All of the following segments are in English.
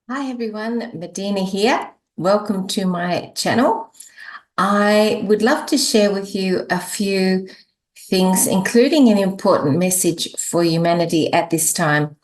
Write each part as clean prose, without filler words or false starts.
Hi everyone, Medina here. Welcome to my channel. I would love to share with you a few things, including an important message for humanity at this time.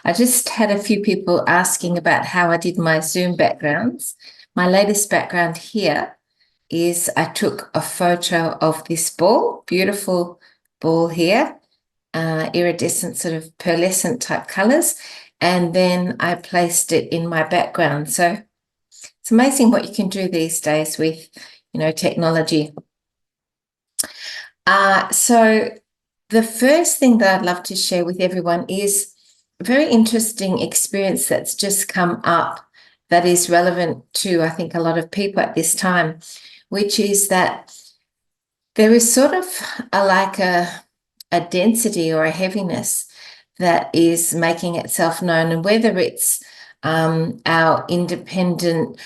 I just had a few people asking about how I did my Zoom backgrounds. My latest background here is I took a photo of this ball, beautiful ball here, iridescent sort of pearlescent type colors. And then I placed it in my background. So it's amazing what you can do these days with, technology. So the first thing that I'd love to share with everyone is a very interesting experience that's just come up that is relevant to, I think, a lot of people at this time, which is that there is sort of a density or a heaviness that is making itself known, and whether it's our independent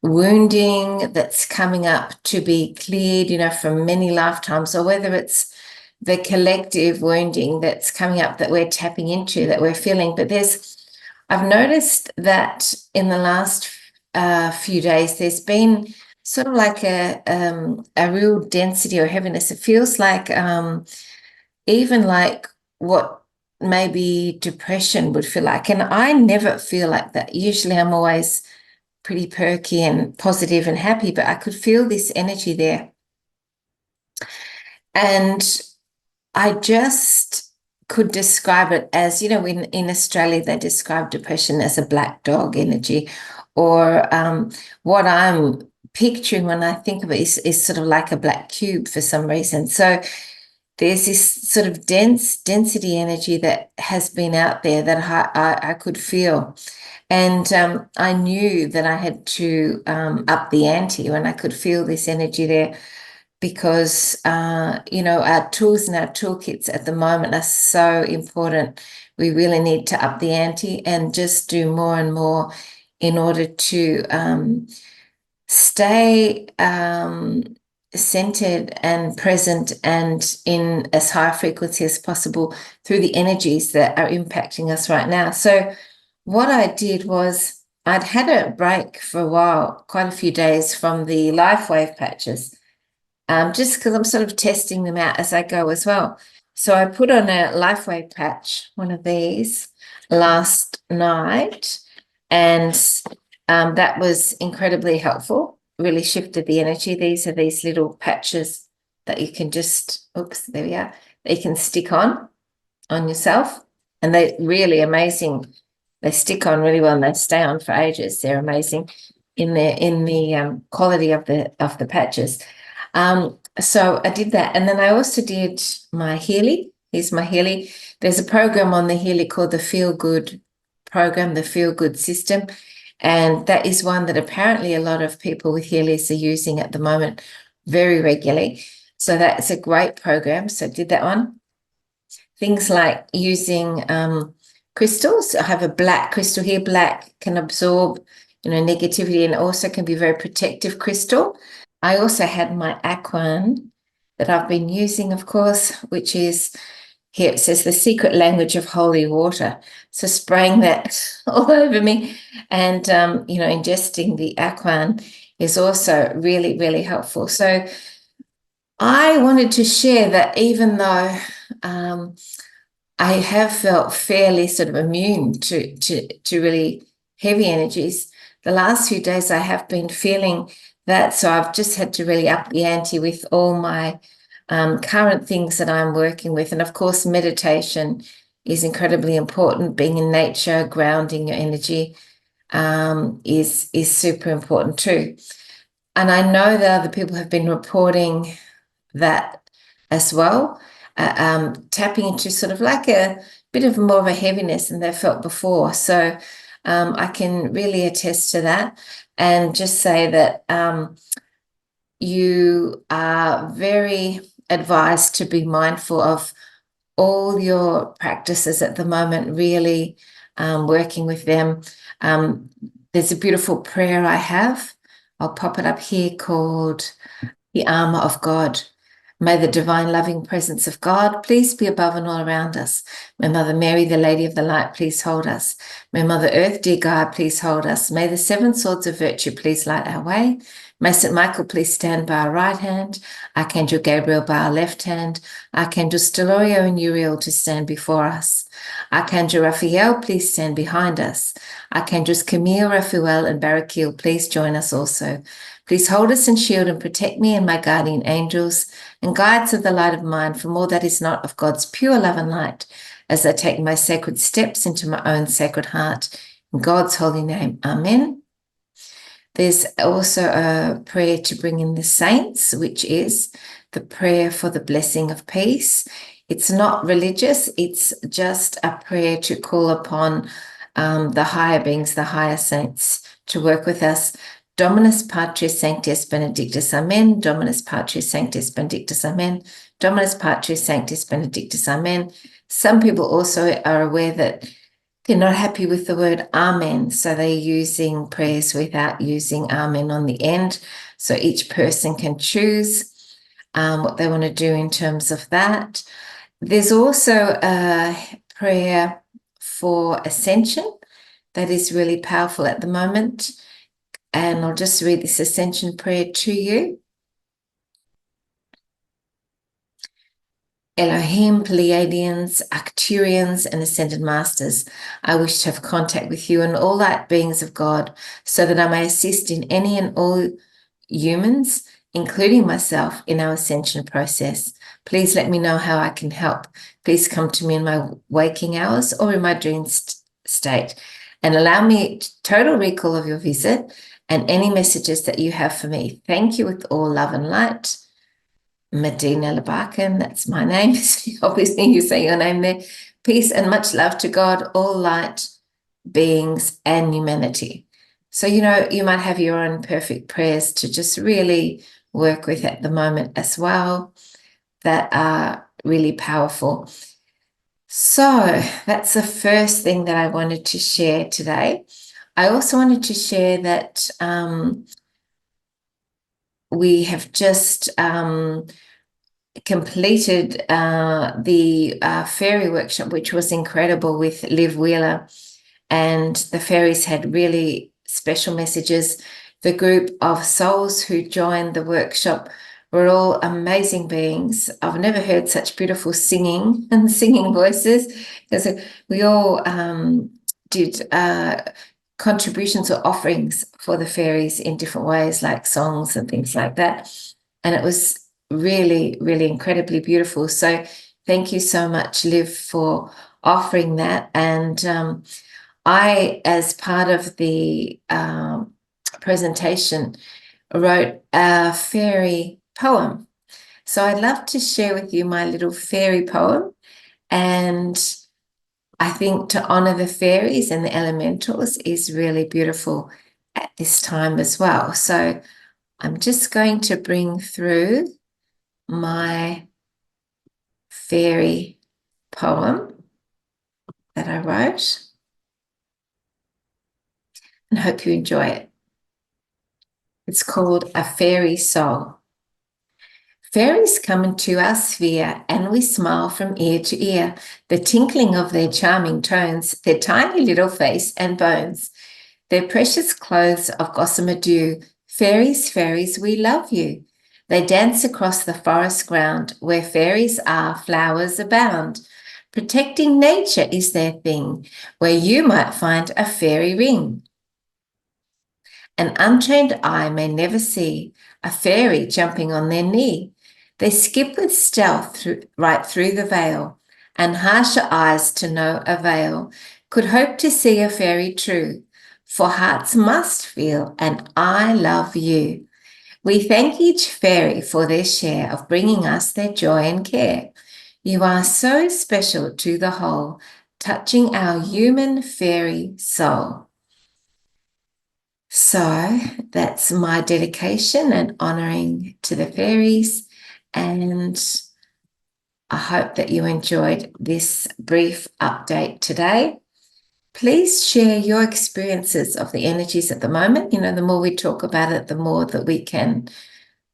wounding that's coming up to be cleared, from many lifetimes, or whether it's the collective wounding that's coming up that we're tapping into, that we're feeling. But I've noticed that in the last few days, there's been sort of like a real density or heaviness. It feels like even like what maybe depression would feel like. And I never feel like that. Usually I'm always pretty perky and positive and happy, but I could feel this energy there. And I just could describe it as, in Australia, they describe depression as a black dog energy, or what I'm picturing when I think of it is sort of like a black cube for some reason. So there's this sort of density energy that has been out there that I could feel. And I knew that I had to up the ante when I could feel this energy there, because, our tools and our toolkits at the moment are so important. We really need to up the ante and just do more and more in order to stay centered and present and in as high a frequency as possible through the energies that are impacting us right now. So what I did was I'd had a break for a while, quite a few days, from the Lifewave patches, just because I'm sort of testing them out as I go as well. So I put on a Lifewave patch, one of these, last night, and that was incredibly helpful, really shifted the energy. These are these little patches that you can just, oops, there we are, that you can stick on yourself. And they're really amazing. They stick on really well and they stay on for ages. They're amazing in the quality of the patches. So I did that. And then I also did my Healy. Here's my Healy. There's a program on the Healy called the Feel Good program, the Feel Good system. And that is one that apparently a lot of people with Healys are using at the moment very regularly. So that's a great program. So I did that one. Things like using crystals. I have a black crystal here. Black can absorb, negativity, and also can be a very protective crystal. I also had my AQUAN that I've been using, of course, which is, here it says, the secret language of holy water. So spraying that all over me and, ingesting the AQUAN is also really, really helpful. So I wanted to share that even though I have felt fairly sort of immune to really heavy energies, the last few days I have been feeling that. So I've just had to really up the ante with all my current things that I'm working with. And of course, meditation is incredibly important. Being in nature, grounding your energy is super important too. And I know that other people have been reporting that as well, tapping into sort of like a bit of more of a heaviness than they've felt before. So I can really attest to that and just say that you are very advised to be mindful of all your practices at the moment, really working with them. There's a beautiful prayer I have. I'll pop it up here, called The Armor of God. May the divine loving presence of God please be above and all around us. May Mother Mary, the Lady of the Light, please hold us. May Mother Earth, dear God, please hold us. May the seven swords of virtue please light our way. May St. Michael please stand by our right hand. Archangel Gabriel by our left hand. Archangel Stelorio and Uriel to stand before us. Archangel Raphael, please stand behind us. Archangels Camille, Raphael, and Barakiel, please join us also. Please hold us and shield and protect me and my guardian angels and guides of the light of mine from all that is not of God's pure love and light, as I take my sacred steps into my own sacred heart. In God's holy name, amen. There's also a prayer to bring in the saints, which is the prayer for the blessing of peace. It's not religious, it's just a prayer to call upon the higher beings, the higher saints, to work with us. Dominus Patris Sanctus Benedictus, amen. Dominus Patris Sanctus Benedictus, amen. Dominus Patris Sanctus Benedictus, amen. Some people also are aware that they're not happy with the word amen, so they're using prayers without using amen on the end. So each person can choose what they want to do in terms of that. There's also a prayer for ascension that is really powerful at the moment. And I'll just read this ascension prayer to you. Elohim, Pleiadians, Arcturians, and Ascended Masters, I wish to have contact with you and all light beings of God so that I may assist in any and all humans, including myself, in our ascension process. Please let me know how I can help. Please come to me in my waking hours or in my dream state and allow me total recall of your visit and any messages that you have for me. Thank you with all love and light. Medina Labakan, that's my name. Obviously, you say your name there. Peace and much love to God, all light beings and humanity. So, you know, you might have your own perfect prayers to just really work with at the moment as well that are really powerful. So that's the first thing that I wanted to share today. I also wanted to share that we have just completed the fairy workshop, which was incredible, with Liv Wheeler, and the fairies had really special messages. The group of souls who joined the workshop were all amazing beings. I've never heard such beautiful singing and singing voices, because we all did contributions or offerings for the fairies in different ways, like songs and things like that. And it was really, really incredibly beautiful. So thank you so much, Liv, for offering that. And I, as part of the presentation, wrote a fairy poem. So I'd love to share with you my little fairy poem. And I think to honor the fairies and the elementals is really beautiful at this time as well. So I'm just going to bring through my fairy poem that I wrote, and hope you enjoy it. It's called A Fairy Soul. Fairies come into our sphere and we smile from ear to ear, the tinkling of their charming tones, their tiny little face and bones, their precious clothes of gossamer dew. Fairies, fairies, we love you. They dance across the forest ground, where fairies are, flowers abound. Protecting nature is their thing, where you might find a fairy ring. An untrained eye may never see a fairy jumping on their knee. They skip with stealth right through the veil, and harsher eyes to no avail could hope to see a fairy true, for hearts must feel, and I love you. We thank each fairy for their share of bringing us their joy and care. You are so special to the whole, touching our human fairy soul. So that's my dedication and honouring to the fairies, and I hope that you enjoyed this brief update today. Please share your experiences of the energies at the moment. You know, the more we talk about it, the more that we can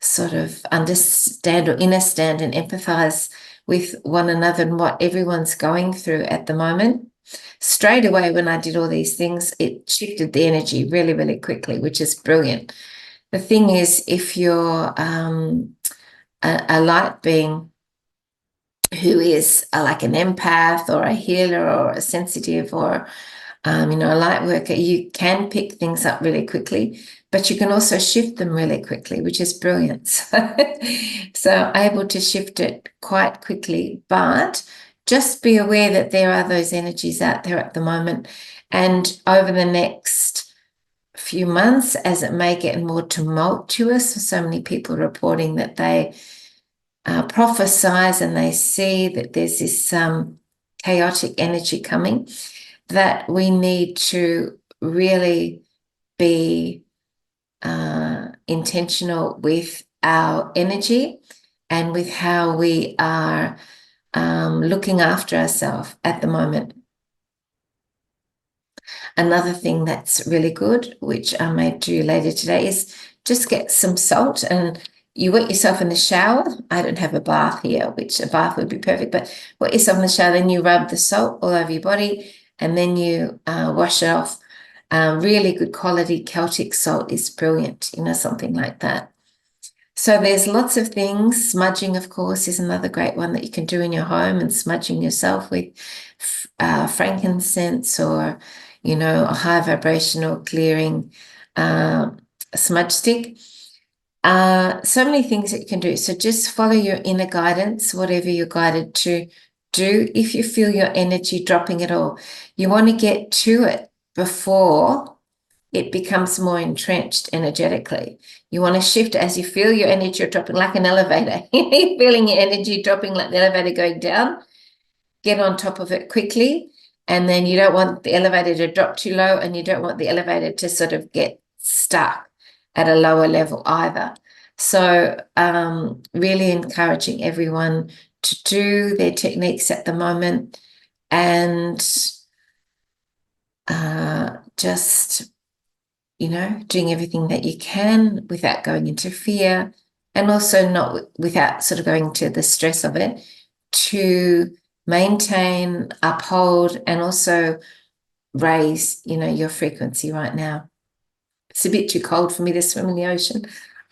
sort of understand or understand and empathize with one another and what everyone's going through at the moment. Straight away, when I did all these things, it shifted the energy really, really quickly, which is brilliant. The thing is, if you're a light being who is like an empath or a healer or a sensitive or a light worker, you can pick things up really quickly, but you can also shift them really quickly, which is brilliant. So able to shift it quite quickly, but just be aware that there are those energies out there at the moment. And over the next few months, as it may get more tumultuous, so many people reporting that they prophesize and they see that there's this chaotic energy coming, that we need to really be intentional with our energy and with how we are looking after ourselves at the moment. Another thing that's really good, which I may do later today, is just get some salt and you wet yourself in the shower. I don't have a bath here, which a bath would be perfect, but wet yourself in the shower, then you rub the salt all over your body and then you wash it off. Really good quality Celtic salt is brilliant, something like that. So there's lots of things. Smudging, of course, is another great one that you can do in your home, and smudging yourself with frankincense or, a high vibrational clearing smudge stick. So many things that you can do. So just follow your inner guidance, whatever you're guided to do. If you feel your energy dropping at all, you want to get to it before it becomes more entrenched energetically. You want to shift as you feel your energy dropping like an elevator. You're feeling your energy dropping like the elevator going down. Get on top of it quickly. And then you don't want the elevator to drop too low, and you don't want the elevator to sort of get stuck at a lower level either. So really encouraging everyone to do their techniques at the moment and just doing everything that you can without going into fear, and also not without sort of going to the stress of it, to maintain, uphold, and also raise, your frequency right now. It's a bit too cold for me to swim in the ocean.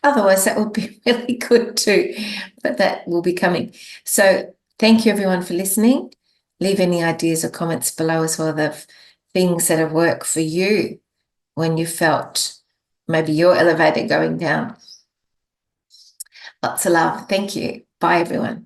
Otherwise, that would be really good too, but that will be coming. So thank you everyone for listening. Leave any ideas or comments below as well, the things that have worked for you when you felt maybe your elevator going down. Lots of love. Thank you. Bye, everyone.